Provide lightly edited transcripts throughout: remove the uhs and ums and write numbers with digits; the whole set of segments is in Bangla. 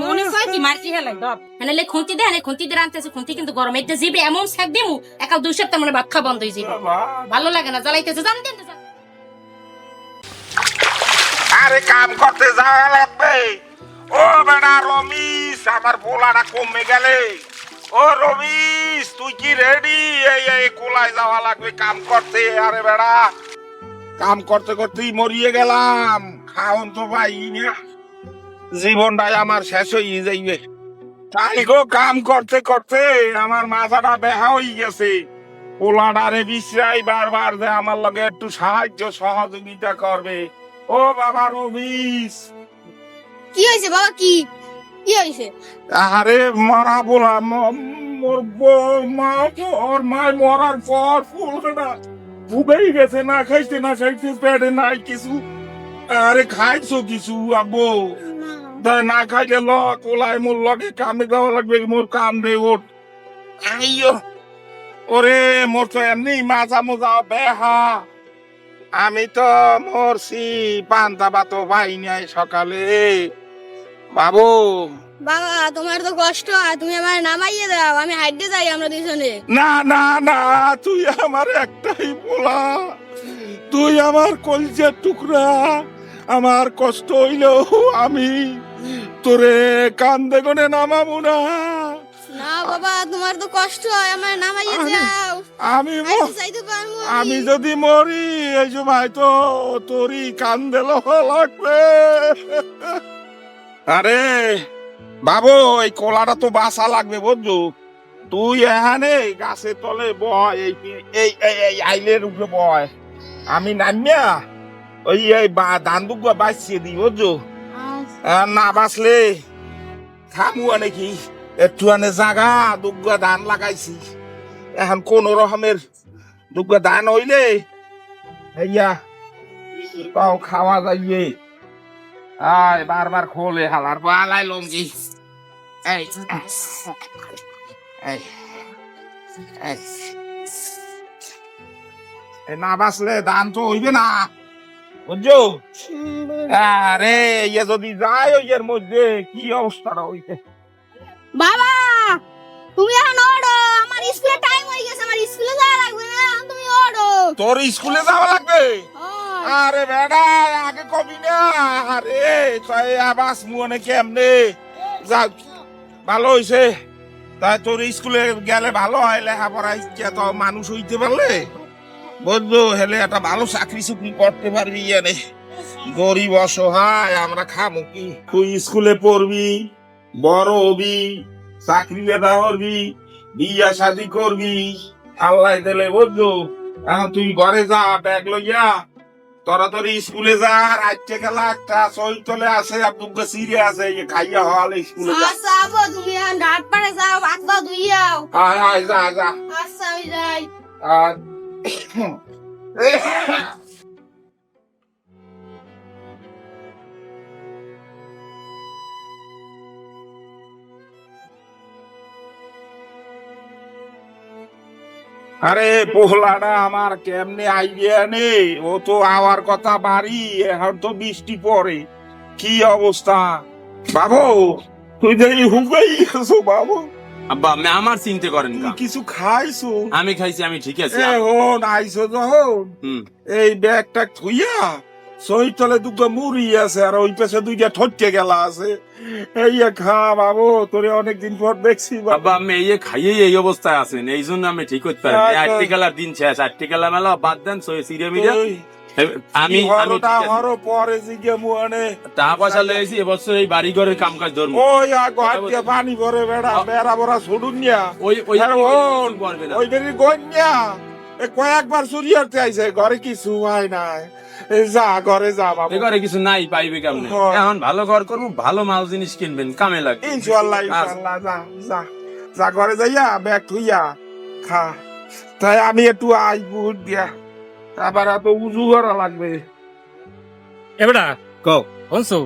মনে হয় কি মারছি হেলাই দব এনে খুন্তি দে এনে খুন্তি দিয়ে আনতেছে খুন্তি কিন্তু গরম এটা জিবে এমন শাক দিমু একাল 2 সপ্তাহ মানে ভাত খাওয়া বন্ধ হয়ে যাবে ভালো লাগে না জ্বালাইতেছে জান দেন আরে কাম করতে যাওয়া লাগবে ও বেড়া রমিস আমার পোলাটা কমে গেলে ও রমিস তুই কি রেডি এই কোলায় যাওয়া লাগবে কাম করতে আরে বেড়া কাম করতে করতেই মরিয়ে গেলাম খাওন তো ভাই না জীবনটাই আমার শেষ হয়ে যাইবে তাই গো কাম করতে করতে আমার মাথাটা বেহা হয়ে গেছে পোলাটারে বিশ্রাই বারবার যে আমার লগে একটু সাহায্য সহযোগিতা করবে ও বাবা রবিস কি হয়েছে বাবা কি কি হয়েছে আরে মরা বলা ওর মায় মরার পর ফুলটা ডুবেই গেছে না খাইতে পেটে নাই কিছু আরে খাইছো কিছু আব্বু না খাইলে ল কোলায় মোর লগে কামে যাওয়া লাগবে মোর কাম দে ওঠ আইয়ো ওরে মোর তো এমনি মাজা মোজা বেহা আমি তো মরছি পান্তা ভাত পাই নাই সকালে বাবু বাবা তোমার তো কষ্ট আর তুমি আমার নামাইয়ে দাও আমি হাইটে যাই আমরা দুজনে না না না তুই আমার একটাই বলা তুই আমার কলজের টুকরা আমার কষ্ট হইলেও আমি তোরে কান্দে গনে নামাবো না না বাবা তোমার তো কষ্ট হয় আমার নামাইয়ে যাও আমি যাইতে পারবো আমি যদি মরি এই সময় তো তোরই কান্দে লাগবে আরে বাবু এই কলাটা তো বাসা লাগবে বুঝছো তুই এখানে গাছের তলে বয় এই আইলের উপরে বয় আমি নামিয়া ওই এই ধান দুগা বাঁচিয়ে দিই বুঝছো আর না বাঁচলে খামু নাকি একটু আনে জাগা দুগা ধান লাগাইছি এখন কোন রকমের দুগা ধান হইলে হেয়া তাও খাওয়া যাইবে আয় বারবার খোলে হালার পালাই লঙ্গি এই না বাঁচলে ধান তো হইবে না বুঝছো আরে ইয়ে যদি যায় এর মধ্যে কি অবস্থাটা হইবে বাবা তুমি এখন ওড়ো আমার স্কুলে টাইম হয়ে গেছে আমার স্কুলে যাওয়া লাগবে না তুমি ওড়ো তোর স্কুলে যাওয়া লাগবে আরে বেটা আগে কবি না আরে তাই আবাস মুনে কেমনে যাক ভালো হইছে তাই তোর স্কুলে গেলে ভালো হয় লেখাপড়া ইচ্ছা তো মানুষ হইতে পারলে বুঝলো হেলে একটা ভালো চাকরি চুকরি করতে পারবি এনে গরিব অসহায় আমরা খামো কি তুই স্কুলে পড়বি বড় হবি চাকরি লেদা করবি বিয়া শাদি করবি আল্লাহ দিলে বুঝলো এখন তুই ঘরে যা ব্যাগ লইয়া তোরা তোর স্কুলে যা রাজ্যে গেলা একটা চৈতলে আছে আপনার সিরে আছে খাইয়া হলে স্কুলে যা আচ্ছা আবো তুমি এখন রাত পারে যাও ভাত দাও ধুইয়াও আয় আয় যা যা আচ্ছা আমি যাই আর আরে পোহলাটা আমার কেমনে আইডিয়া নেই ও তো আওয়ার কথা বাড়ি এখন তো বৃষ্টি পড়ে কি অবস্থা বাবু তুই দেখি হুকাই গেছো বাবু আব্বা আমি আমার চিন্তা করেন তুই না কিছু খাইছো আমি খাইছি আমি ঠিক আছে এখন আইসো যখন হুম এই ব্যাগটা থুইয়া সই তলে দুটো মুড়ি আছে আর ওই পাশে দুইটা ঠটকে গেলা আছে এই খা বাবু তোরে অনেকদিন পর দেখছি বাবু। আব্বা আমি এই খাইয়েই এই অবস্থায় আছেন এই জন্য আমি ঠিক করতে পারি আচ্ছা। আটটি খেলার দিন শেষ আটটি খেলা মেলা বাদ দেন সিরিয়া মিডিয়া ওই আমি হরটা হর পরে জিগে মুয়ানে টাকা পয়সা লেগেছি এবছর এই বাড়ি ঘরের কাম কাজ ধরবো ওই ঘর দিয়ে পানি ভরে বেড়া বড়া ছুডুন নিয়া ওই ওই আরে ওন, করবে না ওই বেরি গন্যা কয়েকবার চুরিয়াতে আইছে ঘরে কিছু হয় নাই যা ঘরে যা বাবু এই ঘরে কিছু নাই পাইবে কেমনে হ্যাঁ। এখন ভালো ঘর করবো ভালো মাল জিনিস কিনবেন কামে লাগে ইনশাআল্লাহ ইনশাআল্লাহ যা যা যা ঘরে যাইয়া ব্যাগ থুইয়া খা তাই আমি একটু আইবু দিয়া আবার এত উজু করা লাগবে এবারে কও শুনছো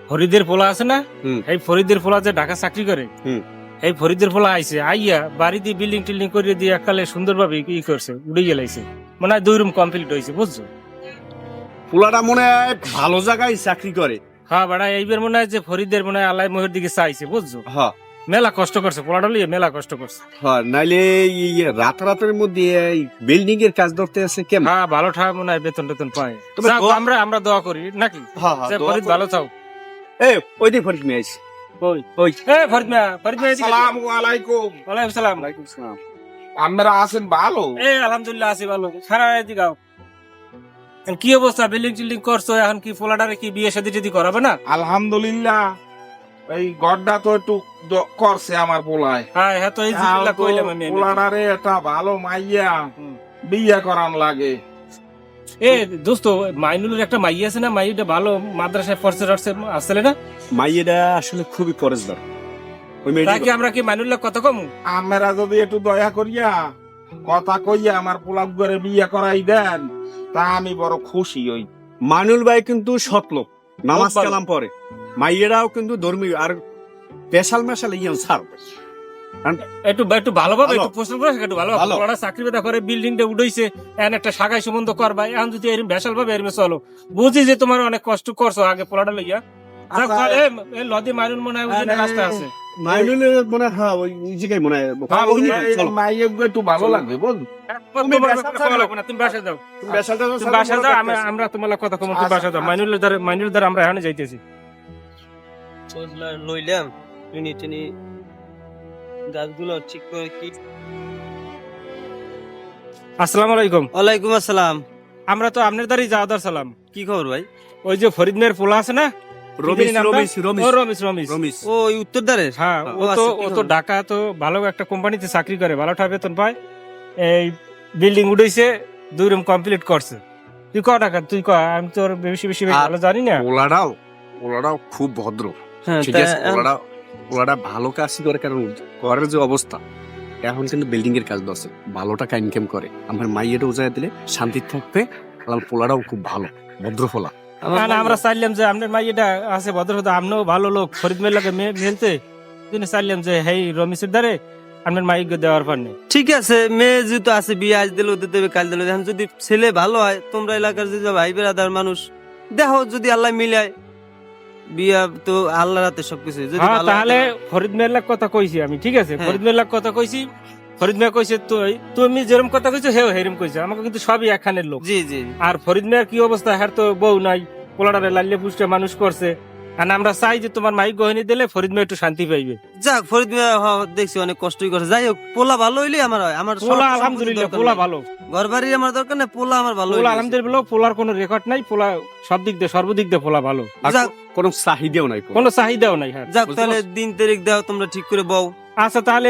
ফরিদের পোলা আছে না হুম। এই ফরিদের পোলা যে ঢাকা চাকরি করে হুম। এই ফরিদের পোলা আইছে আইয়া বাড়িতে বিল্ডিং টিল্ডিং করে দিয়ে একালে সুন্দরভাবে ই করছে উড়ে গেলাইছে মানে 2 রুম কমপ্লিট হয়েছে বুঝছো পোলাটা মনে হয় ভালো জায়গায় চাকরি করে হ্যাঁ বেড়া এইবার মনে হয় যে ফরিদের মনে হয় আল্লাহ মোহের দিকে চাইছে বুঝছো, হ্যাঁ মেলা কষ্ট করছে পোলাটা লিয়ে, মেলা কষ্ট করছে। হ্যাঁ, নাইলে রাতের মধ্যে এই বিল্ডিং এর কাজ ধরতে আছে কেমন? হ্যাঁ ভালো ঠাক মনে হয় বেতন টেতন পায়। তবে যাক, দোয়া- আমরা দোয়া করি নাকি হ্যাঁ যে ফরিদ ভালো চাও। এই ওই দিকে ফরিদ মেয়ে আছে। ওই ওই ফরিদ মিয়া এদিকে। আসসালামু আলাইকুম। ওয়ালাইকুম সালাম। আপনারা আছেন ভালো? আলহামদুলিল্লাহ আছি ভালো। সারা এদিকে আও। এখন কি অবস্থা, বিল্ডিং টিল্ডিং করছো, এখন কি পোলাটারে কি বিয়ে শাদী টিদি করাবে না? আলহামদুলিল্লাহ, এই গড্ডা তো একটু করছে আমার পোলায়। হ্যাঁ হ্যাঁ, তো এই জিনিসগুলা কইলাম আমি। পোলাটারে একটা ভালো মাইয়া হুম। বিয়ে করান লাগে। এ দোস্ত, মাইনুলের একটা মাই আছে না, মাইটা ভালো মাদ্রাসায় পড়ছে আসলে না? মাইয়েরা আসলে খুবই পরেশদার। ওই মেয়েটা তাকে আমরা কি মাইনুল্লাহ কত কম? আমরা যদি একটু দয়া করিয়া কথা কইয়া আমার পোলাপ করে বিয়ে করাই দেন, তা আমি বড় খুশি হই। মানুল ভাই কিন্তু সৎ লোক, নামাজ ভালো। কালাম পড়ে। মাইয়েরাও কিন্তু ধর্মীয় আর পেশাল মেশাল ইয়ান ছাড়। একটু ভালোভাবে ভালো। একটু প্রশ্ন করে একটু ভালো ভালো। পোলাটা চাকরি বেদা করে বিল্ডিংটা উঠাইছে, এখন একটা শাখায় সম্বন্ধ করবা, এখন যদি এরম ভেসাল ভাবে এরম চলো, বুঝি যে তোমার অনেক কষ্ট করছো আগে পোলাটা লইয়া। যাক, আচ্ছা, তাহলে এ লদি মাইনুল মনে হয় ওই দিনে রাস্তা আছে। মাইনুলের মনে হয় ওই জায়গায় মনে হয় হ্যাঁ, ওই দিকে চলো। মাইয়া একটু ভালো লাগবে বল। তোমার কথা লাগবে না, তুমি বাসায় যাও। তুমি পেশালটা তো তুমি বাসায় যাও, আমরা তোমার কথা কম, তুমি বাসায় যাও। মাইনুলের দ্বারা আমরা এখানে যাইতেছি। লইলাম টুনি টুনি গাছগুলো ঠিক করে কি। আসসালামু আলাইকুম। ওয়ালাইকুম আসসালাম। আমরা তো আপনার দ্বারাই যাওয়া সালাম। কি খবর ভাই? ওই যে ফরিদ মেয়ের পোলা আছে না, রমেশ কি নামটা? রমেশ ও রমেশ রমেশ। রমেশ ও ওই উত্তরদারের? হ্যাঁ, ও ও আচ্ছা, কি তো খবর? ঢাকা তো ভালো একটা কোম্পানিতে চাকরি করে, ভালো টাকা বেতন পায়। এই বিল্ডিং উঠেছে, 2 রুম কমপ্লিট করছে। তুই ক টাকা, তুই ক, আমি তোর বেশি ভালো জানি না। ওলারাও খুব ভদ্র, হ্যাঁ, ঠিক তা আছে। ওলারা ভালো কাজ করে, কারণ ঘরের যে অবস্থা এখন কিন্তু বিল্ডিং এর কাজ দছে ভালো টাকা ইনকাম করে। আমার মাইয়েটা উজায় দিলে শান্তি থাকবে। আমার পোলারাও খুব ভালো, ভদ্র পোলা। আমার না, আমরা চাইলাম যে আপনার মাইয়েটা আছে ভদ্র, আপনিও ভালো লোক, ফরিদ মেয়ের লাগে মেলতে চাইলাম যে হেই রমেশের দ্বারে আপনার মাইকে দেওয়ার পার নেই। ঠিক আছে, মেয়ে যেহেতু আছে, বিয়ে আজ দিলে ওদের দেবে, কাল দিলে। এখন যদি ছেলে ভালো হয়, তোমরা এলাকার যদি ভাই বেড়াদার মানুষ দেখো, যদি আল্লাহ মিলায়, বিয়া তো আল্লাহর হাতে সবকিছু। যদি হ্যাঁ, ভালো তাহলে হয়- ফরিদ মেয়ের লাগ কথা কইছি আমি, ঠিক আছে। হ্যাঁ। ফরিদ মেয়ের লাগ কথা কইছি, ফরিদ মেয়ে কইছে তুমি যেরকম কথা কইছো হেও হেরম কইছে, আমাকে কিন্তু সবই একখানের লোক। জি জি। আর ফরিদ মেয়ের কি অবস্থা, হ্যার তো বউ নাই, পোলাটারে লাল্লে পুষ্টে মানুষ করছে। আর আমরা চাই যে তোমার মাইক গহনি দিলে ফরিদ মেয়ে একটু শান্তি পাইবে। যাক, ফরিদ মিয়া দেখছি অনেক কষ্টই করছে। যাই হোক, পোলা ভালো হইলে আমার হয়। আমার পোলা শর্ত আলহামদুলিল্লাহ, দরকার পোলা নাই। ভালো। ঘর বাড়ি আমার দরকার না, পোলা আমার ভালো পোলা হইলে আলহামদুলিল্লাহ, পোলার কোনো রেকর্ড নাই, পোলা সব দিক দিয়ে সর্বদিক দিয়ে পোলা ভালো, আর যাক। কোনো চাহিদাও নাই। কোনো চাহিদাও নাই। হ্যাঁ, যাক, বুঝতে তাহলে দিন তারিখ দাও, তোমরা ঠিক করে বউ। আচ্ছা তাহলে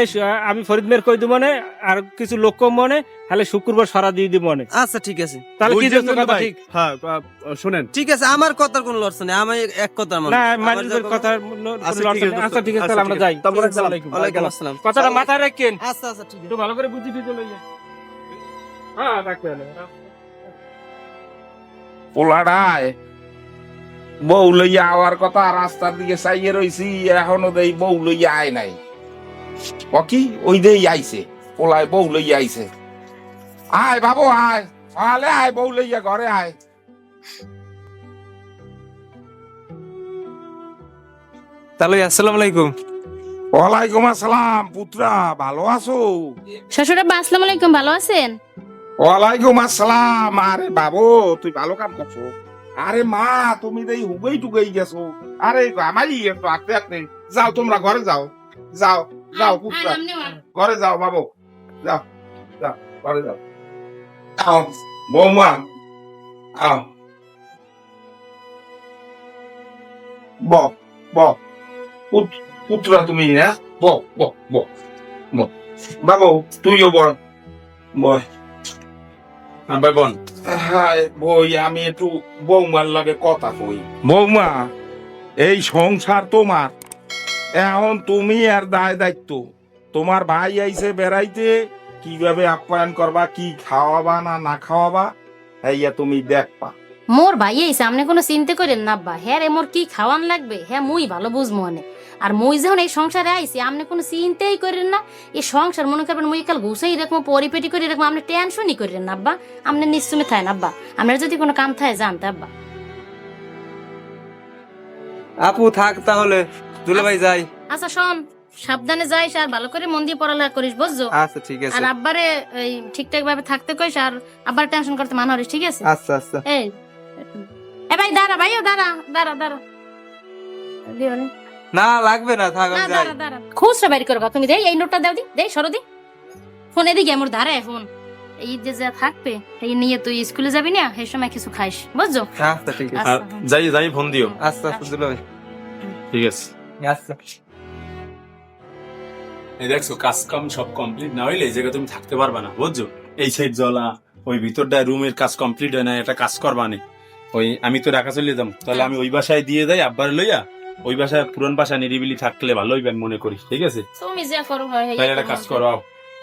আমি ফরিদ মেয়ের কই দিব মনে, আর কিছু লোক কম মনে, তাহলে শুক্রবার সরা দিয়ে দিব মনে। আচ্ছা ঠিক আছে, তাহলে কি বুঝছেন দোস্ত তো কথা ভাই? ঠিক? হ্যাঁ, শুনেন, ঠিক আছে, আমার কথার কোনো লড়ছে নেই, আমি এক কথার মানুষ। না, আমার মাইনুলের যখন- কথা আচ্ছা, ঠিক আছে, আচ্ছা ঠিক আছে, আচ্ছা, তাহলে আমরা ঠিক আছে। যাই। তারপরে আসসালামু সালাম। আলাইকুম। ওয়ালাইকুম আসসালাম। কথাটা মাথায় রাখেন, আচ্ছা আচ্ছা ঠিক আছে। একটু ভালো করে বুদ্ধি টুদ্ধি লইয়া। হ্যাঁ, রাখবেন। পোলাডায় বউ লইয়া আওয়ার কথা, রাস্তার দিকে চাইয়ে রইছি, এখনো দেই বউ লইয়া আয় নাই। ও কি ওই দেই আইছে, পোলায় বউ লইয়া আইছে। আয় বাবু আয়, আলে আয়, বউ লইয়া ঘরে আয়। তাহলে আসসালামু আলাইকুম। ওয়ালাইকুম আসসালাম পুত্রা, ভালো আছো? শ্বশুর আব্বা আসসালামু আলাইকুম, ভালো আছেন? ওয়ালাইকুম আসসালাম। আরে বাবু, তুই ভালো কাম করছো। আরে মা, তুমি দেই হুগেই টুগেই গেছো। আরে আমারই একটু আঁকতে আঁকতে যাও, তোমরা ঘরে যাও, যাও যাও পুত্রা, ঘরে যাও বাবু, যাও যাও ঘরে যাও। আও বৌমা, আও ব ব পুত্রা তুমি না, ব ব ব ব বাবু, তুইও বল বল। ভাই বোন, হায় বই, আমি একটু বৌমার লাগে কথা কই। বৌমা, এই সংসার তোমার, এখন তুমি আর দায় দায়িত্ব। তোমার ভাই আইছে বেড়াইতে, কিভাবে আপ্যায়ন করবা, কি খাওয়াবা না না খাওয়াবা, এইয়া তুমি দেখবা। মোর ভাই এই সামনে কোনো চিন্তা করেন না আব্বা, হ্যাঁ রে মোর কি খাওয়ান লাগবে হ্যাঁ মুই ভালো বুঝবো অনেক। আর মুই যখন এই সংসারে আইছি, আপনি কোনো চিন্তাই করেন না। এই সংসার মনে করবেন মুই কাল ঘুষাই রাখবো, পরিপেটি করে রাখবো, আপনি টেনশনই করেন না আব্বা। আপনি নিশ্চুমে থাকেন আব্বা, আপনার যদি কোনো কাম থাকে জানতে আব্বা। আপু থাক তাহলে, দুলা ভাই যাই। আচ্ছা শোন, সাবধানে যাইস আর ভালো করে মন দিয়ে পড়ালেখা করিস, বুঝছো? আচ্ছা ঠিক আছে। আর আব্বারে এই ঠিকঠাক ভাবে থাকতে কইস, আর আব্বার টেনশন করতে মানা হরিস, ঠিক আছে? আচ্ছা আচ্ছা। এই এ ভাই দাঁড়া, ভাইও দাঁড়া দাঁড়া দাঁড়া দিও নে। না লাগবে না, থাক না আমি যাই। দাঁড়া দাঁড়া, খুচরা বের করো তুমি, দেই এই নোটটা দাও, দেই সরো দি ফোন এদিকে আমার ধারে ফোন। এই যে যা থাকবে এই নিয়ে তুই স্কুলে যাবি না, সেই সময় কিছু খাইস, বুঝছো? আচ্ছা ঠিক আছে। আর যাই ফোন দিও। আচ্ছা আচ্ছা দুলা ভাই। ঠিক আছে। আচ্ছা। এই দেখছো কাজ কাম সব কমপ্লিট না হইলে এই জায়গায় তুমি থাকতে পারবা না, বুঝছো? এই সাইড জ্বলা, ওই ভিতরটা রুমের কাজ কমপ্লিট হয় না, এটা কাজ করবা না। ওই আমি তো ঢাকা চলে যেতাম, তাহলে আমি ওই বাসায় দিয়ে যাই আব্বার লইয়া, ওই বাসায় পুরান বাসা নিরিবিলি থাকলে ভালো হইবে আমি মনে করি, ঠিক আছে? তুমি যা করো হয় তাই একটা কাজ করো।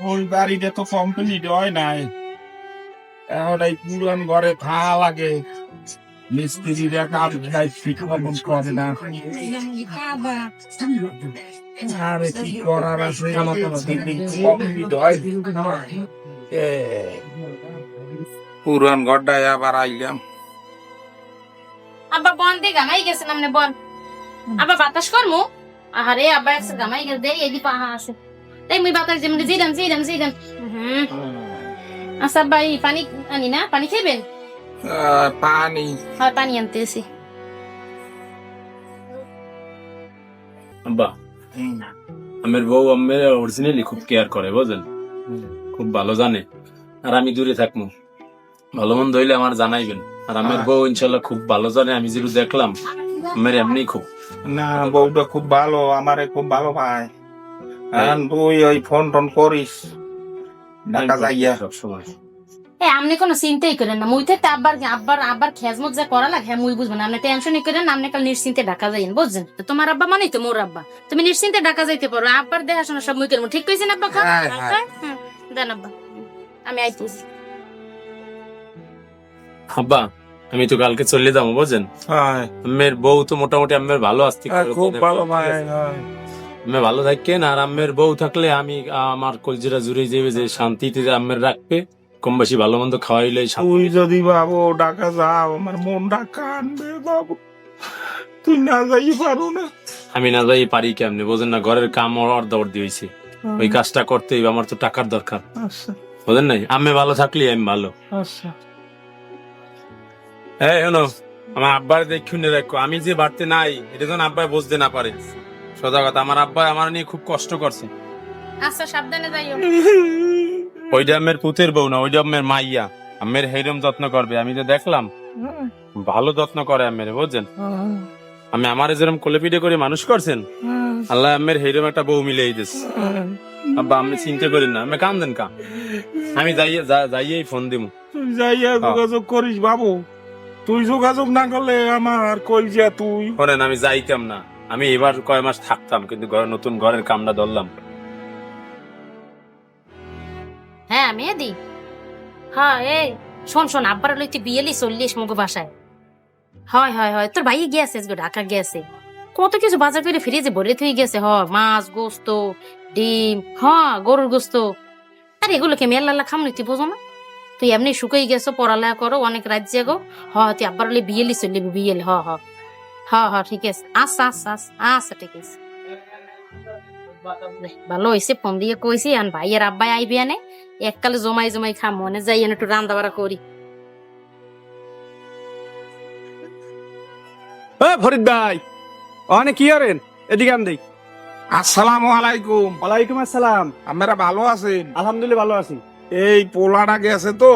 ওই বাড়িতে তো কমপ্লিট হয় নাই, এখন এই পুরান ঘরে থাকা লাগে, মিস্ত্রিরা কাজ ঠিক মতন করে না। আরে কি করার আছে, কমপ্লিট হয়। পুরান ঘরটায় আবার আইলাম। আব্বা বন দিয়ে গামাই গেছে নামনে বন, আব্বা বাতাস করমু। আরে আব্বা একসাথে গামাই গেছে, দেই এদি পাহা আছে, এই মুই বাতাস যেমন জিরাম। আচ্ছা আব্বা এই পানি আনি না, পানি খাইবেন? পানি হয় পানি আনতেছি। আব্বা আমার বউ আমার অরিজিনালি খুব কেয়ার করে, বুঝলেন? খুব ভালো জানে। আর আমি দূরে থাকবো, ভালো মন্দ হইলে আমার জানাইবেন। আর আমার বউ ইনশাল্লাহ খুব ভালো জানে, আমি যেটু দেখলাম আমার এমনি খুব। না, বউটা খুব ভালো, আমারে খুব ভালো পায়। আর তুই ওই ফোন টোন করিস ঢাকা যাইয়া সবসময়। এ আপনি কোনো চিন্তাই করেন না, মুই থাকতে আব্বার খেজমত যা করা লাগে হ্যাঁ মুই বুঝবেন, আপনি টেনশনই করেন না, আপনি কাল নিশ্চিন্তে ঢাকা যাইন, বুঝছেন? তো তোমার আব্বা মানেই তো মোর আব্বা, তুমি নিশ্চিন্তে ঢাকা যাইতে পারো, আব্বার দেখাশোনা সব মুই করবো, ঠিক কইছেন আব্বা? হ্যাঁ, হ্যাঁ। দেন আব্বা, আমি আইতেছি। আব্বা আমি তো কালকে চলে যাবো, বুঝছেন? আমের বউ তো মোটামুটি আমের ভালো আসতে, খুব ভালো ভাই। আমি ভালো থাকেন। আর আমের বউ থাকলে আমি আমার কলজিরা জুড়ে যাবে, যে শান্তিতে আমের রাখবে, কম বেশি ভালো মন্দ খাওয়াইলে তুই যদি বাবু ঢাকা যাও, আমার মনটা কানবে বাবু, তুই না যাই পারো না। আমি না যাই পারি কেমনে, বোঝেন না? ঘরের কাম অর্ধ দিয়েছি, ওই কাজটা করতে হইবে, আমার তো টাকার দরকার, আচ্ছা বোঝেন নাই? আমি ভালো থাকলে আমি ভালো। আচ্ছা। হ্যাঁ শোনো, আমার আব্বার দেখুন দেখো, আমি যে বাড়তে নাই এটা যেন আব্বাই বুঝতে না পারে। সোজা কথা, আমার আব্বা আমার নিয়ে খুব কষ্ট করছে। আচ্ছা সাবধানে যাইও। ওইটা আমের পুতের বউ না, ওইটা আমের মাইয়া, আমের হেরম যত্ন করবে। আমি তো দেখলাম ভালো যত্ন করে আমের, বুঝছেন? আমি আমার যেরকম কোলে পিঠে করে মানুষ করছেন, আল্লাহ আমের হেরম একটা বউ মিলে দিস। আব্বা আমি চিন্তা করেন না, আমি কাম দেন কাম, আমি যাইয়ে ফোন দিব। তুই যাইয়া যোগাযোগ করিস বাবু, তুই যোগাযোগ না করলে আমার কই যা তুই। শোনেন আমি যাইতাম না, আমি এবার কয় মাস থাকতাম, কিন্তু নতুন ঘরের কামটা ধরলাম। হ্যাঁ মেহেদি, হ্যাঁ এই শোন আব্বার লইতে বিয়েলি 40 মুগো বাসায়। হয় তোর ভাই গিয়েছে ঢাকা গিয়েছে, কত কিছু বাজার করে ফ্রিজে ভরে থুই গেছে, মাছ গোস্ত ডিম, গরুর গোস্ত। আর এগুলোকে মেলা খাম তুই বোঝো না? তুই এমনি শুকাই গেছো, পড়ালেখা করো, অনেক রাত জাগো। তুই আব্বার হলে বিয়েলি চললি, বিয়েলি। ঠিক আছে। আচ্ছা ঠিক আছে, ভালো হয়েছে ফোন দিয়ে কইছি। আর ভাই আর আব্বাই আইবি আনে, এককালে জমাই খাম, মনে যাই একটু রান্না বাড়া করি। ফরিদ ভাই অনেক কি করেন? এদিকে আম দেই। আসসালামু আলাইকুম। ওয়ালাইকুম আসসালাম। আপনারা ভালো আছেন? আলহামদুলিল্লাহ ভালো আছি। এই পোলাটা গেছে তো,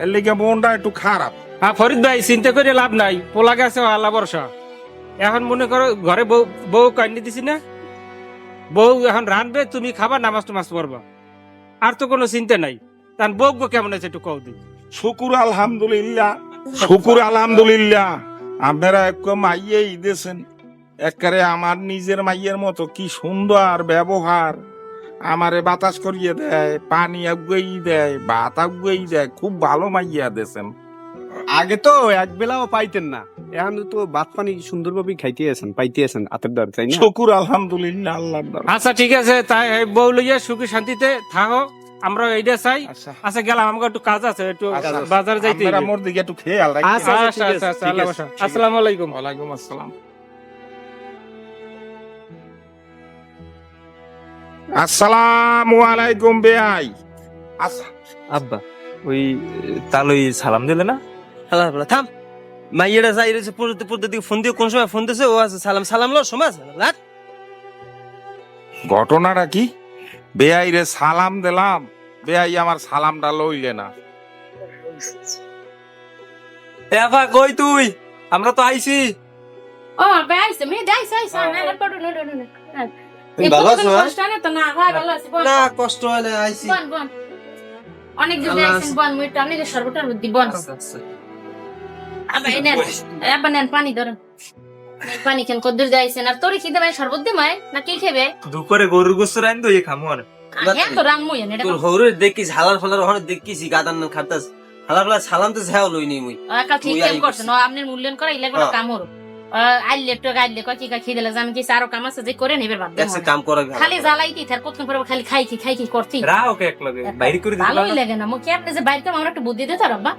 এর লিগে মনটা একটু খারাপ। হ্যাঁ ফরিদ ভাই চিন্তা করে লাভ নাই, পোলা গেছে আল্লাহ ভরসা। এখন মনে করো ঘরে বউ কান্দি দিছি না, বউ এখন রানবে, তুমি খাবা, নামাজ টামাজ পড়বা, আর তো কোনো চিন্তা নাই। তার বউ কেমন আছে একটু কও দি। শুকুর আলহামদুলিল্লাহ। আপনারা এক মাইয়ে দিয়েছেন, একেবারে আমার নিজের মাইয়ের মতো, কি সুন্দর ব্যবহার। আমারে বাতাস করিয়ে দেয়, পানি আগুয়েই দেয়, ভাত আগুয়েই দেয়, খুব ভালো মাইয়া দিয়েছেন। আগে তো এক বেলাও পাইতেন না, এখন তো ভাত পানি সুন্দরভাবে পাইতে আছেন আতের দ্বার, তাই না? শুকুর আলহামদুলিল্লাহ আল্লাহর দরবারে। আচ্ছা ঠিক আছে, তাই বউ লইয়া সুখী শান্তিতে থাকো, আমরা এইটা চাই। আচ্ছা গেলাম, আমাকে একটু কাজ আছে, একটু বাজার যাইতে। আপনারা মোর দিকে একটু খেয়াল রাখবেন। আচ্ছা আল্লাহ ভরসা। আসসালামু আলাইকুম। ওয়ালাইকুম আসসালাম। আসসালামু আলাইকুম বেয়াই। আব্বা ওই তালই সালাম দিলে না? হালা হালা থাম, মাইয়েরা যাই রয়েছে পড়তে পড়তে দিকে ফোন দিয়ে কোন সময় ফোন দিয়েছে, ও আছে সালাম সালাম লো সময় আছে রাত। ঘটনাটা কি? বেয়াই রে সালাম দিলাম, বেয়াই আমার সালামটা লইলে না। এ আব্বা কই তুই? আমরা তো আইছি। ও বেআইছে মে দাইছে আইছে না না পড়ো না না না। তুমি ভালো আছো? কষ্ট না তো না হয় ভালো আছে বল না কষ্ট হয় না, আইছি। বল বল অনেক দিন যাইছেন বল মুই টানি রে সর্বটার বুদ্ধি বল আবা এনে আবা নেন পানি ধরেন পানি কেন কদ্দুর যাইছেন আর তোরে খিদে ভাই শরবত দে মাই না কি খাবে দুপুরে গরুর গোস্ত রাইন তো এই খামু আর হ্যাঁ তো রান মুই এনে তোর হরে দেখিস হালার ফালার ওখানে দেখিস গাদান না খাতাস হালার ফালার সালাম তো ঝাও লইনি মুই। একা ঠিক কাম করছেন ও আপনার মূল্যায়ন করা ইলা কোনো কাম হলো আইলে তো গাইলে কয় কি খিদে লাগে আমি কি আরো কাম আছে যে করে নেবে বাদ দেখছে কাম করা খালি জ্বালাইতি থার কতক্ষণ পরে খালি খাই কি করতি রা ওকে এক লগে বাইরে করে দিলাম। ভালোই লাগে না মুই কি আপনি যে বাইরে আমার একটা বুদ্ধি দিতে রব্বা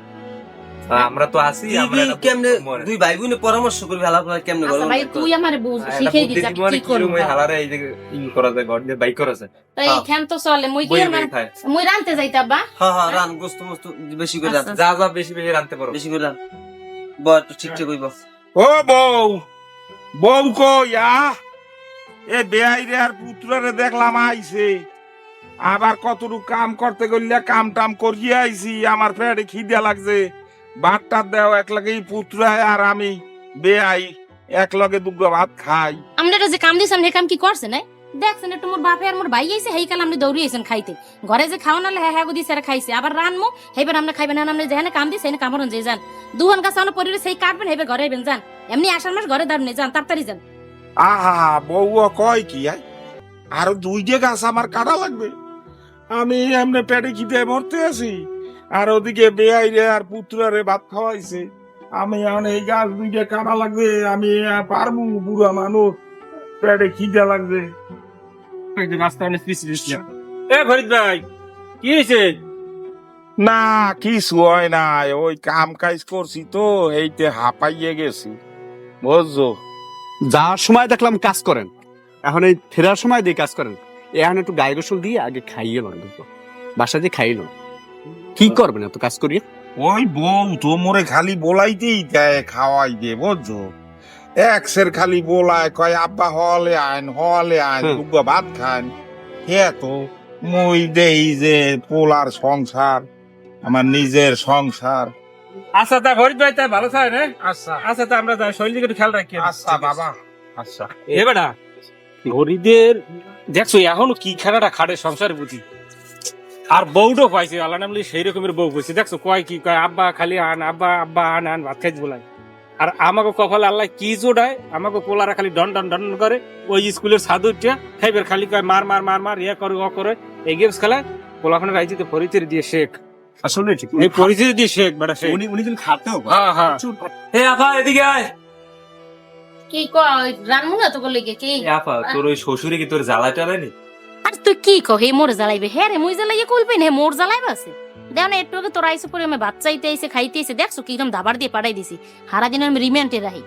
আমরা তো আছি, আমরা তুই কেমনে দুই ভাই বোনে পরামর্শ করবি হালার ফালার কেমনে আচ্ছা করবি? ভাই তুই আমারে বুঝ শিখিয়ে দিস কি করব হালারে এই যে ইন করা যায় গড দিয়ে বাইক করা যায়। তো এই খেন তো চলে মুই কি বই মানে খায়। মুই রানতে যাইতা বা হ্যাঁ হ্যাঁ রান গোস্ত মস্ত বেশি করে রান, যা যা বেশি বেশি রানতে পারো। বেশি করে রান বল একটু ঠিকঠাক হইব। ও বউ, বউ কইয়া এ বেয়াই রে আর পুত্ররে দেখলাম আইছে, আবার কতটুকু কাম করতে গেলে কাম টাম করিয়ে আইছি, আমার পেটে খিদে লাগছে, ভাতটা দেও এক লগে পুত্র আর আমি বেয়াই এক লগে দুটো ভাত খাই। আমরা যে কাম দিছেন হে কাম কি করছে না দেখছেন একটু মোর বাপে আর মোর ভাই আইছে হেই কাল আমরা দৌড়ি আইছেন খাইতে ঘরে যে খাওয়া নালে হ্যাঁ গদি সেরা খাইছে আবার রানমু হেবার আমরা খাইবেন না আমরা যেখানে কাম দিছে এনে কামরন যে যান দুহন গাছ আমরা পরিরে সেই কাটবেন হেবার ঘরে আইবেন যান এমনি আষাঢ় মাস ঘরে দাঁড়নে যান তাড়াতাড়ি যান। আহা বউ কয় কি আরো দুইটা গাছ আমার কাটা লাগবে, আমি এমনি পেটে খিদে মরতে আছি, আর ওদিকে বেয়াই রে আর পুত্ররে ভাত খাওয়াইছে, আমি এখন এই গাছ দুইটা কাটা লাগবে, আমি পারবো? বুড়া মানুষ, পেটে খিদে লাগবে। এ ফরিদ ভাই কি হয়েছে? না কিছু হয় না, ওই কাম কাজ করছি তো এইতে হাঁপাইয়ে গেছি বুঝছো। যাওয়ার সময় দেখলাম কাজ করেন, এখন এই ফেরার সময় দিয়ে কাজ করেন, এখন একটু গায়ে গোসল দিয়ে আগে খাইয়ে লন, বাসা দিয়ে খাইয়ে লন। কি করবেন এত কাজ করিয়ে? ওই বউ তো মোরে খালি বলাইতেই দেয় খাওয়াই দে বুঝছো, একসের খালি বলায় কয় আব্বা হলে আইন দুগো ভাত খান, হে তো মই দেই যে পোলার সংসার, আমার নিজের সংসার। আচ্ছা তা ফরিদ ভাই তাই ভালো থাকে না? আচ্ছা আচ্ছা তা আমরা যাই শৈলীকে একটু খেয়াল রাখি। আচ্ছা বাবা আচ্ছা। এ বেটা হরিদের দেখছো এখনো কি খেলাটা খাটে সংসারের প্রতি, আর বউটাও পাইছে আল্লাহ নামলি সেই রকমের বউ পাইছে। দেখছো কয় কি কয় আব্বা খালি আন আব্বা আব্বা আন আন ভাত খাইতে বলাই, আর আমাকে কপালে আল্লাহ কি জোড়ায় আমাকে পোলারা খালি ডন ডন ডন করে ওই স্কুলের সাধু উঠিয়া খাইবার খালি কয় মার মার মার মার ইয়ে করে ও করে এই গেমস খেলা পোলাখানে রাইতে পরিচয় দিয়ে শেখ, আসলে ঠিক এই পরিচয় দিয়ে শেখ বেটা শেখ। উনি কিন্তু খাতেও হ্যাঁ হ্যাঁ হে আপা এদিকে আয়। কি কয় রানমু না তো বলে কি এ আপা তোর ওই শ্বশুরে কি তোর জ্বালা টালানি? আর তুই কি কহ হে মোর জ্বালাইবে হ্যাঁ রে মুই জ্বালাইয়ে কইবে না মোর জ্বালাইবে আছে দেও না একটু আগে তোর আইসে পরে আমি ভাত চাইতে আইসে খাইতে আইসে দেখছো কিরকম দাবার দিয়ে পাঠাই দিছি, সারা দিন আমি রিমেন্টে রাহি।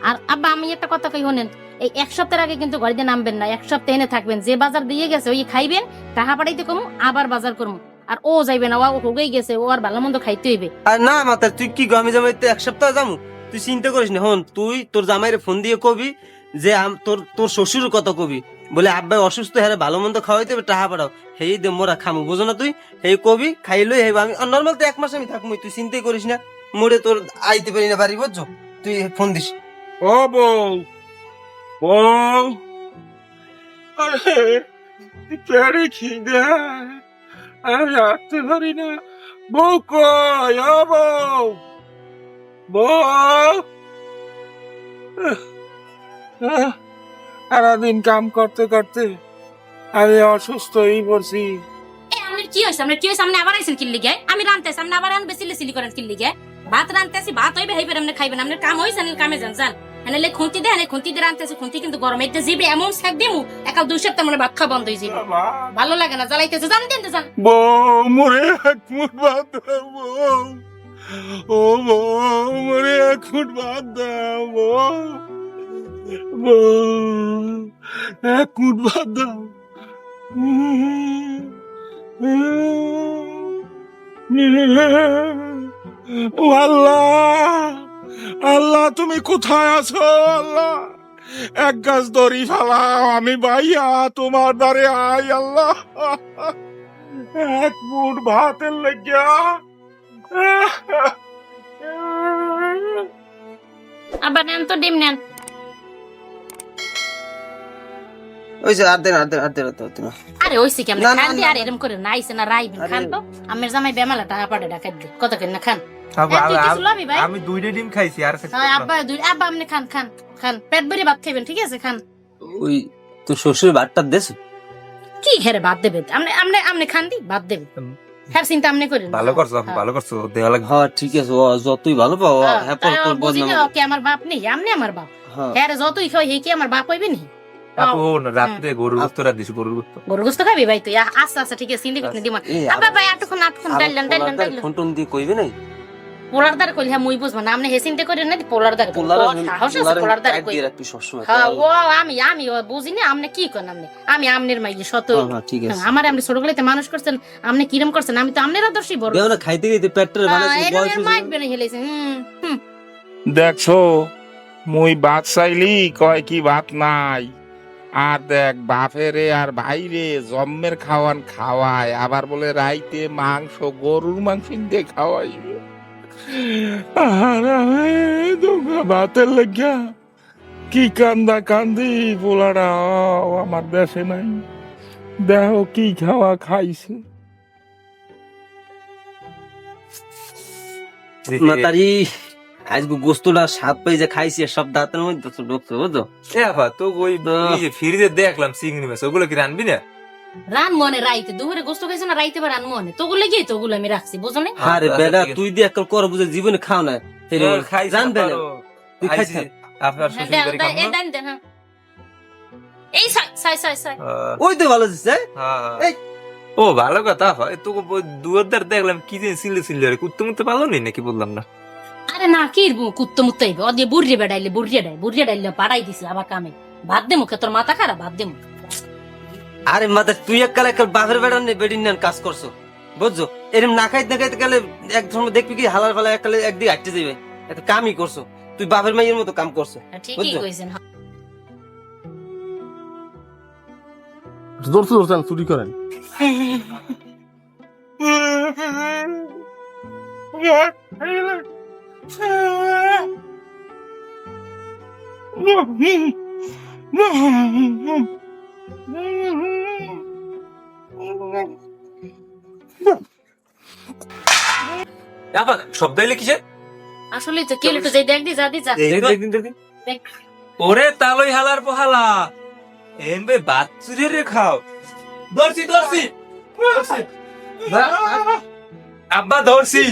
আর আব্বা আমি একটা কথা কই হনেন, এই এক সপ্তাহের আগে কিন্তু ঘরে দিয়ে নামবেন না, এক সপ্তাহ এনে থাকবেন, যে বাজার দিয়ে গেছে ওই খাইবেন, টাকা পাঠাইতে কম আবার বাজার করবো, আর ও যাইবে না ও হোগেই গেছে, ও আর ভালো মন্দ খাইতে হইবে। আর না মাতার তুই কি গো, আমি জামাইতে এক সপ্তাহ যাবো, তুই চিন্তা করিস না। হন তুই তোর জামাইরে ফোন দিয়ে কবি যে তোর তোর শ্বশুর কথা কবি বলে আব্বাই অসুস্থ, হ্যাঁ ভালো মন্দ খাওয়াইতে হবে, টাকা পাঠাও, হেই দে মোরা খামু, বুঝো না তুই, হেই কবি খাইলই হেই আমি নর্মাল তো এক মাস আমি থাকবো, তুই চিন্তাই করিস না, মোড়ে তোর আইতে পারি না বাড়ি, বুঝছো, তুই ফোন দিস। ও বউ, বউ আরে পেটে খিদে আর রাখতে পারি না, বউ কয় ও বউ, বউ সারাদিন কাম করতে করতে আমি অসুস্থ হয়ে পড়ছি। এ আপনার কি হয়েছে, আপনার কি হয়েছে, আপনি আবার আইসেন কিল্লি গে, আমি রানতেছি আপনি আবার আনবে সিলি করেন কিল্লি গে, ভাত রানতেছি ভাত হইবে হেইবে আপনি খাইবেন, আপনার কাম হইছে না কামে যান যান, এনে খুঁতি দেন খুঁতি দিয়ে রানতেছি, খুঁতি কিন্তু গরম এটা জিবে এমন শাক দিমু একাল 2 সপ্তাহ মানে ভাত খাওয়া বন্ধ হয়ে যাবে, ভালো লাগে না জ্বালাইতেছে জান দেন যান। বউ মোরে এক ফুট ভাত দাও বউ, ও বউ মোরে এক ফুট ভাত দাও বউ, বউ এক ফুট ভাত দাও, ও আল্লাহ, আল্লাহ তুমি কোথায় আছো আল্লাহ? এক গাছ দড়ি ফালাও, আমি ভাইয়া তোমার দ্বারে আই আল্লাহ। এক মুঠ ভাতের লেগিয়া। আবার নেন তো ডিম নেন। ওই যে আর দেন আর দেন আর দেন আর দেন। আরে ওইসি কেমন না, না, খান দি না, আর এরম করে নাইছে না রাইবেন খান তো। আমের জামাই বেমালা টাকা পাড়ে ডাকাত দে কত কেন না খান। আব্বা, হ্যাঁ, তুই কিছু লবি ভাই? আমি 2টা ডিম খাইছি আর হ্যাঁ, আব্বা আপনি খান খান খান পেট ভরে ভাত খাইবেন ঠিক আছে খান। ওই তোর শ্বশুর ভাতটা দেশ কি ঘরে ভাত দেবে আপনি আপনি আপনি খান দি ভাত দেবে। হ্যাঁ চিন্তা আপনি করেন না। ভালো করছো হ্যাঁ। ভালো করছো দেওয়া লাগে। হ্যাঁ ঠিক আছে, ও যতই ভালো পাও হ্যাঁ, হ্যাঁ তাই তোর বুঝি বদনাম না, ও কি আমার বাপ নেই আপনি আমার বাপ। হ্যাঁ হ্যাঁ রে, যতই খাই হে কি আমার বাপ হইবে নি। আপু রাতে গরুর গোস্ত রাত দিছি গরুর গোস্ত। গরু গোস্ত খাবি ভাই তুই আচ্ছা আচ্ছা ঠিক আছে চিন্তা করতে দিমা। এই আব্বা ভাই আটক্ষণ ডাইলাম ডাইলাম ডাইলাম ফোন টোন দিয়ে কইবে নাই পোলার দ্বার কইলে হ্যাঁ মুই বুঝবো না আপনি হে চিন্তা করেন না পোলার দ্বার সাহস আছে পোলার দ্বার কই। রাখবি সবসময়। হ্যাঁ ও আমি ও বুঝি না আপনি কি করেন আমি আমনের মাইয়ে শত হ্যাঁ ঠিক আছে। আমার আপনি ছোটবেলাতে মানুষ করছেন আপনি কিরম করছেন আমি তো আমনের আদর্শই বড়। দেও না খাইতে খাইতে পেটটা বানাইছে বয়স হয়েছে। মাইক বেনে হেলেছে দেখছো মুই ভাত চাইলি কয় কি ভাত নাই। আর দেখ বাপেরে আর ভাইরে জম্মের খাওয়ান খাওয়ায়, আবার বলে রাইতে মাংস গরুর মাংস দিয়ে খাওয়াইবে। আর আমি তোমরা ভাতের লেগা কি কান্দা কান্দি পোলারা আমার দেশে নাই। দেহ কি খাওয়া খাইছে। মাতারি আজকে গোস্তটা স্বাদ পাই যে খাইছি আর সব দাঁতের মধ্যে তো ঢুকছে বুঝছো। এ আপা তো ওই এই যে ফ্রিজে দেখলাম চিংড়ি মাছ ওগুলো কি রানবি না? রান মনে রাইতে দুপুরে গোস্ত খাইছো না রাইতে বা রান মনে তোগুলো গিয়ে তোগুলো আমি রাখছি বুঝো না। আরে বেটা তুই দিয়ে একটা কর বুঝে জীবনে খাও না খাইছি জানবে না তুই খাইছিস খাইছি আপনার শ্বশুর বাড়ি খাবো না? দেন দেন এই সাই সাই সাই ওই তো ভালো দিচ্ছে হ্যাঁ। এই। ও ভালো কথা হয় তো দুয়ারদার দেখলাম কি যে সিলে সিলে কুত্তে মুত্তে পালো নি নাকি বললাম না। আরে না কি কুত্তো মুত্তো আইবে ওদি বুড়িয়ে বেড়াইলে বুড়িয়ে ডাইলে পাড়াই দিছে আবার কামে ভাত দে মুখে তোর মাথা খারাপ ভাত দে মুখে। আরে মাথা তুই এককাল বাপের বেড়ার নেই বেডিন নেন কাজ করছো বুঝছো। এরম না খাইতে গেলে এক ধর্ম দেখবি কি হালার ফালা এককালে একদিকে হাঁটতে যাবে একটা কামই করছো তুই বাপের মাইয়ের মতো কাম করছো। ঠিকই বুঝছো? কইছেন ধরছেন চুরি করেন আপা শব্দ এলে কিসে? আসলে তো কেলে তো যাই দেখ দি যা দি যা দেখ। ওরে তালই হালার পোহালা এন বে বাচ্চুরে রে খাও ধরছি আব্বা ধরছি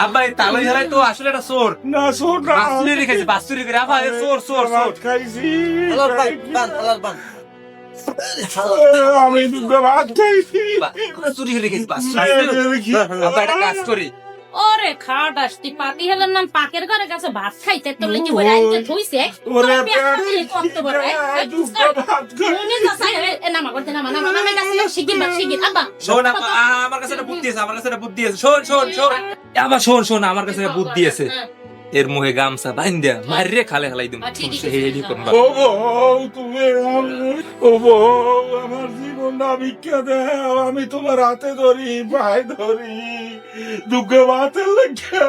আব্বা এই তালই হালাই তো আসলে একটা চোর না শোন না, বাচ্চুরে রে খাইছে বাচ্চুরে করে আব্বা এ চোর চোর চোর ভাত খাইছি। হালার বান হালার বান আমি দুটো ভাত খাইছি। বাচ্চুরি রে খাইছে বাচ্চুরি আব্বা একটা কাজ করি ওরে খাট আসতি পাতি হলেন নাম পাকের ঘরে কাছে ভাত খাইতে তো লেগে ওরে আইতে থইছে ওরে কত বড় দুটো ভাত মনে না সাই এ নামা করতে নামা কাছে শিগগির আব্বা শোন আব্বা, আমার কাছে একটা বুদ্ধি আছে আমার কাছে একটা বুদ্ধি আছে শোন আবার শোন আমার কাছে একটা বুদ্ধি আছে এর মুখে গামছা বাইন্দা মারিরে খালে খালাই দিম ঠিকই সেই করবা ও বউ তুমি ও বউ আমার জীবনটা ভিক্ষা দেও, আমি তোমার হাতে ধরি পায়ে ধরি। দুঃখে ভাতের লেখা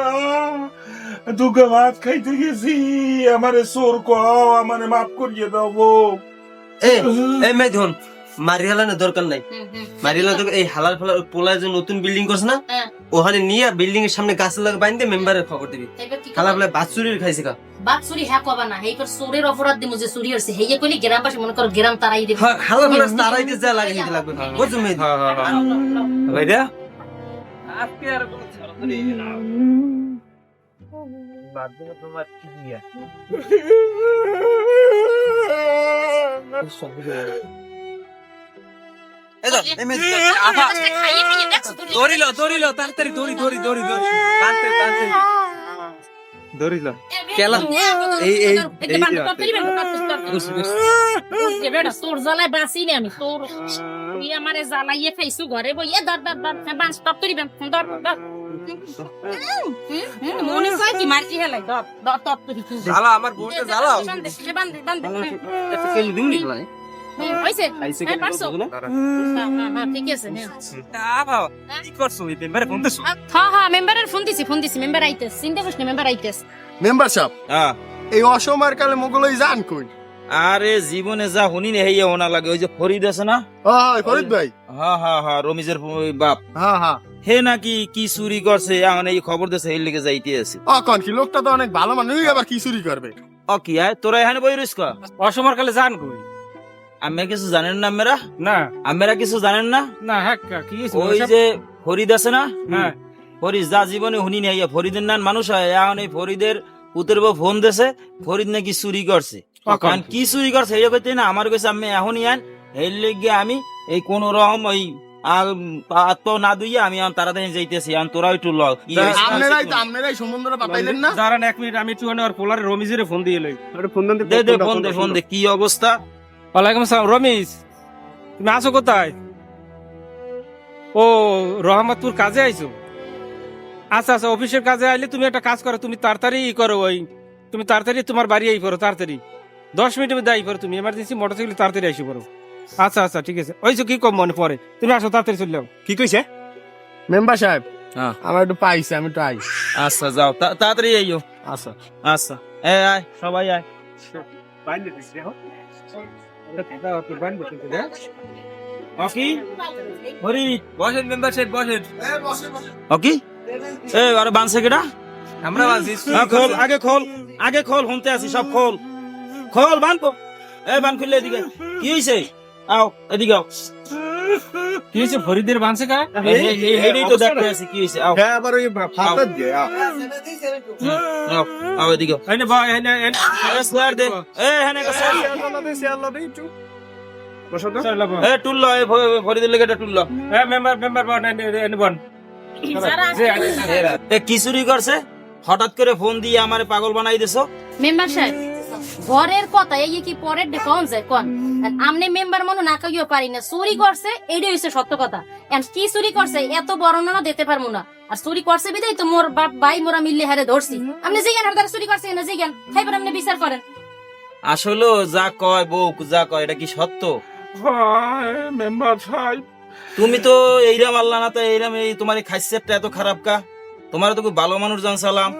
দুঃখে ভাত খাইতে গেছি, আমারে চোর কও, আমারে মাফ করিয়ে দাও বউ। এই মেয়ে ধন মারি হালানোর দরকার নাই মারি হালানো এই হালার ফালার পোলায় যে নতুন বিল্ডিং করছে না হ্যাঁ। ওখানে নিয়ে বিল্ডিং এর সামনে গাছ লাগা বাইন্দে মেম্বারের খবর দিবি হালা ফালা বাচ্চুরির খাইছে কা বাপ চুরি হ্যাঁ কবা না হেই পর চোরের অপরাধ দিমু যে চুরি হইছে হেইয়ে কইলি গ্রামবাসী মনে কর গ্রাম তারাই দেবে হালা ফালা তারাইতে যা লাগে নিতে লাগবে বুঝছো মেয়ে ভাইরা আজকে আর কোনো ছড়াছড়ি না বাদে তোমার কি দিয়া এই ধর এই মেয়ে আফা ধরিল তাড়াতাড়ি ধরি কানতে ধরিলাম কেলা এই এই তোর জ্বালায় বাঁচি নি আমি তোর তুই আমারে জ্বালাইয়ে খাইছু ঘরে বইয়ে ধর ধর ধর বাঁচ টপ করি ধর ধর মনে হয় কি মারছি হেলাই ধর ধর টপ করি জ্বালা আমার বোনটা জ্বালাও বান্ধে বান্ধে একটা কেলি দিমনি খেলা হইছে হ্যাঁ পারছো হ্যাঁ ঠিক আছে কি করছো এই মেম্বারে ফোন দিছো হ্যাঁ মেম্বারের ফোন দিছি মেম্বার আইতেস চিন্তা করিস না মেম্বার আইতেস মেম্বার সাহেব এই অসময়ের কালে মোগলই যান কই? আরে জীবনে যা শুনি নে হেয়া হোনা লাগে ওই যে ফরিদ আছে না হয় ফরিদ ভাই। হ্যাঁ হ্যাঁ হ্যাঁ রমিজের বাপ হ্যাঁ হ্যাঁ হে নাকি কি চুরি করছে এখন এই খবর দিয়েছে এর লিগে যাইতে আছে কন কি লোকটা তো অনেক ভালো মানুষ, আবার কি চুরি করবে? ও কি আয় তোরা এখানে বই রইস কা অসমর কালে জান কই আমি কিছু জানেন না মেরা না আমরা কিছু জানেন না না হ্যাঁ কি হইছে ওই যে ফরিদ আছে না হ্যাঁ ফরিদ যা জীবনে শুনি নাই ফরিদের নান মানুষ হয় এখন এই ফরিদের পুতের বউ ফোন দিয়েছে ফরিদ নাকি চুরি করছে এখন কি চুরি করছে এটা কইতে না আমার কাছে আমি এখনই আন এর লিগে আমি এই কোন রকম ওই তো না দুইয়া আমি তাড়াতাড়ি যাইতেছি এখন তোরা একটু লগ আপনারাই সম্বন্ধটা পাতাইলেন না? দাঁড়ান 1 মিনিট আমি একটু আর পোলারে রমিজের ফোন দিয়ে লই ফোন দেন দে ফোন দে কি অবস্থা ওয়ালাইকুম আসসালাম রমিজ তুমি আছো কোথায় ও রহমতপুর কাজে আইছো আচ্ছা আচ্ছা অফিসের কাজে আইলে তুমি একটা কাজ করো তুমি তাড়াতাড়ি করো ওই তুমি তাড়াতাড়ি তোমার বাড়ি আই পড়ো তাড়াতাড়ি 10 মিনিটের মধ্যে আই পড়ো তুমি এমার্জেন্সি মোটরসাইকেল তাড়াতাড়ি আইসি পড়ো আচ্ছা আচ্ছা ঠিক আছে ওই যে কি কম মনে পড়ে তুমি আসো তাড়াতাড়ি চলে যাও কি কইছে? মেম্বার সাহেব হ্যাঁ। আমার একটু পাইছে, আমি একটু আই। আচ্ছা যাও তাড়াতাড়ি আইও আচ্ছা আচ্ছা আয় সবাই আয় অকি হরি বসেন মেম্বার সাহেব বসেন অকি এ আরে বানছে কেডা আমরা বাজি খোল আগে খোল শুনতে আছি সব খোল বান তো বান খুললে এদিকে কি হইছে আও এদিকে আও কি হয়েছে ফরিদের বানছে কা হেডেই তো দেখতে আছি কি হইছে আও হ্যাঁ আবার ওই ফাটা দিয়ে আও এদিকে আও এনে বা এনে স্যার দে হেনে কা স্যার টুল লো ফরিদের লেগে টুল লো মেম্বার বন এনে বন কি চুরি করছে হঠাৎ করে ফোন দিয়ে আমারে পাগল বানাই দিছো মেম্বার সাহেব ঘরের কথা এই কি পরের ডে কোন যায় কোন আমনে মেম্বার মনে না কইও পারি না চুরি করছে এইটাই হইছে সত্য কথা এন্ড কি চুরি করছে এত বর্ণনা দিতে পারমু না আর চুরি করছে বিদায় তো মোর বাপ ভাই মোরা মিললে হারে ধরছি আপনি জিগান হারদার চুরি করছে না জিগান খাইবার আপনি বিচার করেন আসলে যা কয় বউ যা কয় এটা কি সত্য মেম্বার সাহেব তুমি তো এইরাম আল্লাহ না তো এইরাম এই তোমার এই খাইসেপটা এত খারাপ কা তোমার তো খুব ভালো মানুষ জানসালাম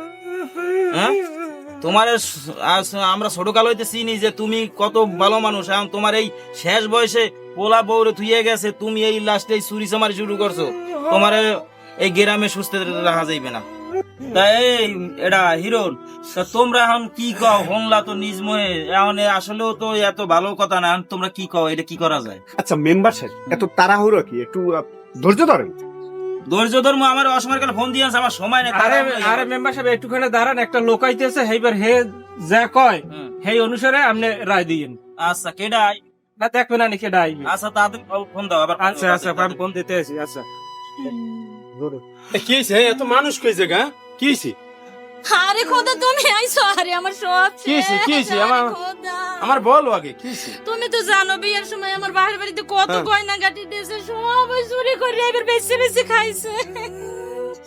হ্যাঁ তোমার আমরা ছোট কাল হইতে চিনি যে তুমি কত ভালো মানুষ এখন তোমার এই শেষ বয়সে পোলা বউরে থুইয়ে গেছে তুমি এই লাস্টে চুরি চামারি শুরু করছো তোমার এই গ্রামে সুস্থ রাখা যাইবে না তাই এটা হিরোন তা তোমরা এখন কি কও হনলা তো নিজ মনে এখন আসলেও তো এত ভালো কথা না তোমরা কি কও এটা কি করা যায় আচ্ছা মেম্বার সাহেব এত তাড়াহুড়ো কি, একটু ধৈর্য ধরেন। ধৈর্য ধর্ম আমার অসময়ের কালে ফোন দিয়ে আমার সময় নেই আরে মেম্বার সাহেব একটুখানি দাঁড়ান একটা লোক আইতেছে হেইবার হে যা কয় সেই অনুসারে আপনি রায় দিয়েন আচ্ছা কেডাই না দেখবেন না নাকি ডাই আচ্ছা তাড়াতাড়ি ফোন দাও আবার আচ্ছা আচ্ছা আমি ফোন দিতে আছি আচ্ছা কি হয়েছে এত মানুষ কইছে গা কি হয়েছে আরে খোদা তুমি আইছো আরে আমার সব কি হয়েছে আমার বলো আগে কি হয়েছে তুমি তো জানো বিয়ের সময় আমার বাহির বাড়িতে কত গয়না গাটি দিয়েছে সব চুরি করে এবার বেশি খাইছে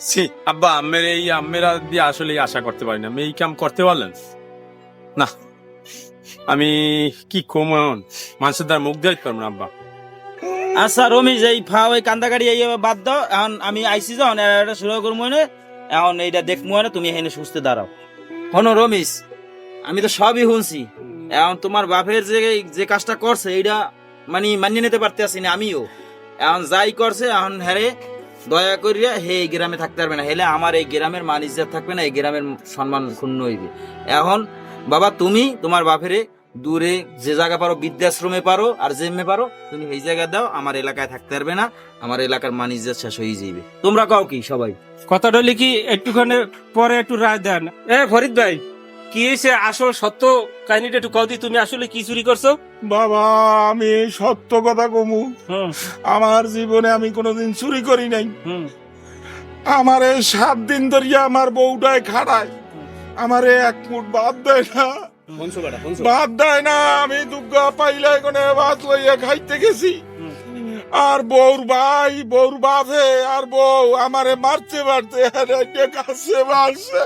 ছি আব্বা আম্মেরা দিয়ে আসলে আশা করতে পারি না আমি এই কাম করতে পারলেন না আমি কি কমন মানুষের দ্বারা মুখ দিতে পারবো না আব্বা আচ্ছা রমিজ এই ওই কান্দাকাড়ি এই বাদ দাও এখন আমি আইসি যখন এটা শুরু করবো না এখন এইটা দেখবো না তুমি এখানে সুস্থ দাঁড়াও হনো রমিজ আমি তো সবই শুনছি এখন তোমার বাপের যে কাজটা করছে এইটা মানিয়ে নিতে পারতে আসি না আমিও এখন যাই করছে এখন হ্যারে দয়া করিয়া হে এই গ্রামে থাকতে পারবে না হেলে আমার এই গ্রামের মান ইজ্জত থাকবে না এই গ্রামের সম্মান ক্ষুণ্ণ হইবে এখন বাবা তুমি তোমার বাপেরে দূরে যে জায়গা পারো বৃদ্ধাশ্রমে পারো আর যেমে পারো তুমি এই জায়গা দাও আমার এলাকায় থাকতে পারবে না আমার এলাকার মান ইজ্জত শেষ হয়ে যাবে তোমরা কাও কি সবাই কথাটা লিখি একটুখানি পরে একটু রায় দেন ফরিদ ভাই কি হয়েছে আসল সত্য কাহিনীটা একটু কও দি তুমি আসলে কি চুরি করছো বাবা আমি সত্য কথা কমু আমার জীবনে আমি কোনোদিন চুরি করি নাই আমার এই 7 দিন ধরিয়া আমার বউটায় খাড়ায় আমারে এক মুঠ ভাত দেয় না, ভাত দেয় না। আমি দুর্গা পাইলে কোনে ভাত লইয়া খাইতে গেছি, আর বউর ভাই, বউর বাপে আর বউ আমারে মারতে মারতে কাছে মারছে।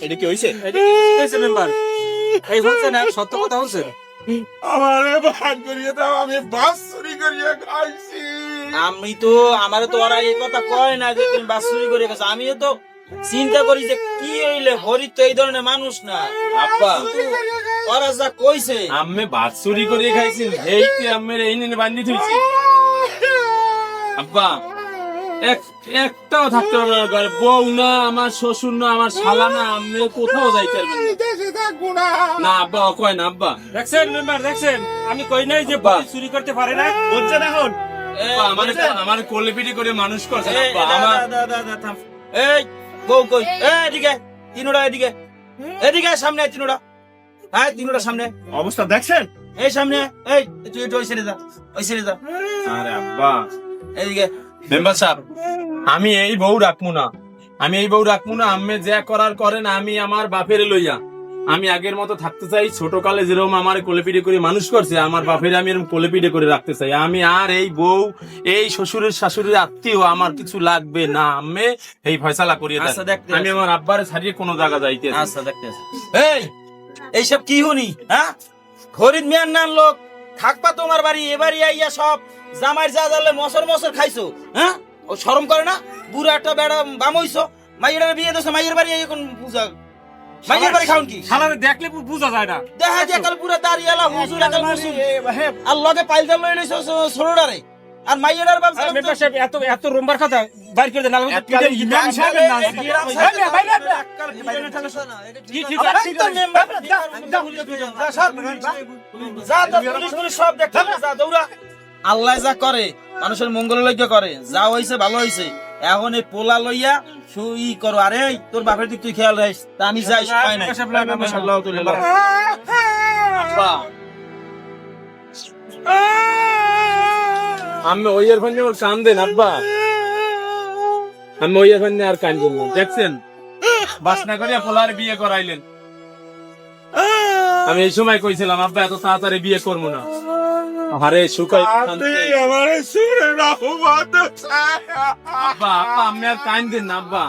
এটা কি হয়েছে? মেম্বার এই হচ্ছে না, সত্য কথা হচ্ছে। আমারে ভাত করিয়ে দাও, আমি বাস চুরি করিয়ে খাইছি। আমি তো আমারে তো ওরা এই কথা কয় না যে তুমি বাস চুরি করে গেছো। আমিও তো চিন্তা করি যে কি হইলে হরি তো এই ধরনের মানুষ না। আব্বা ওরা যা কইছে আমি ভাত চুরি করে খাইছি, এই যে আম্মের এই নিয়ে বান্ধি থইছি। আব্বা একটাও থাকতে পারবে না ঘরে, বউ না, আমার শ্বশুর না, আমার শালা না, আমি কোথাও যাইতে পারবেন না। দেশে থাকবো না। না আব্বা, ও কয় না আব্বা। দেখছেন মেম্বার, দেখছেন আমি কই নাই যে আব্বা। চুরি করতে পারে না। বলছেন এখন? আব্বা, আমার কোলেপিটি করে মানুষ করছে এই, আব্বা, দা, আমার দা, দা, দা, থাম। এই বউ কই? এদিকে তিনোটা, এদিকে এদিকে সামনে তিনোটা। হ্যাঁ তিনোটা সামনে, অবস্থা দেখছেন? এই সামনে। এই তুই একটু ওই ছেড়ে যা, ওই ছেড়ে যা। আরে আব্বা, এদিকে মেম্বার সাহেব, আমি এই বউ রাখবো না, আমি এই বউ রাখবো না। আমি যা করার করেন, আমি আমার বাপের লইয়া আমি আগের মতো থাকতে চাই। ছোট কালে যেরকম আমার কোলেপিটে করে মানুষ করছে, আমার বাপের আমি এরকম কোলেপিটে করে রাখতে চাই। আমি আর এই বউ, এই শ্বশুরের শাশুড়ির আত্মীয় আমার কিছু লাগবে না। আমি এই ফয়সালা করিয়ে দেন। আচ্ছা, দেখতে আমি আমার আব্বারে ছাড়িয়ে কোনো জায়গা যাইতে আছি। আচ্ছা দেখতে আছে। এই এইসব কি শুনি? হ্যাঁ খরিদ মিয়ার নান লোক থাকবা তোমার বাড়ি, এবারই আইয়া সব জামাইর যা জালে মসর মসর খাইছো। হ্যাঁ ও শরম করে না? বুড়া একটা বেড়া বাম হইছো, মাইয়ের বিয়ে দিছো, মাইয়ের বাড়ি এখন পূজা, মাইয়ের বাড়ি খাউন কি? শালারে দেখলে বোঝা যায় না। দেখা যায় কাল পুরা দাঁড়িয়েলা হুজুর একাল মুসলিম আর লগে পাইল জাল লই লইছো ছোড়ারে, আর মাইয়ের বাপ সালাম মেম্বার সাহেব এত এত রোমবার কথা বাইর করে দেন। ইমাম সাহেবের না আছে। আল্লাহ যা করে মানুষের মঙ্গল লজ্ঞা করে, যা হইছে ভালো হইছে। এখন এই পোলা লইয়া ই করো। আরে তোর বাপের দিক তুই খেয়াল রাখিস। তা আমি যাই, পাই নাই। আব্বা, আমি ওই এর ফোন ওর কান দেন আব্বা, আমি ওই এর ফোন আর কান দেন না। দেখছেন বাসনা করিয়া পোলার বিয়ে করাইলেন। আমি এই সময় কইছিলাম আব্বা এত তাড়াতাড়ি বিয়ে করবো না। আরে সুখাই আমারে সুরে রাখো, আব্বা, আব্বা আমি আর কান দেন না আব্বা।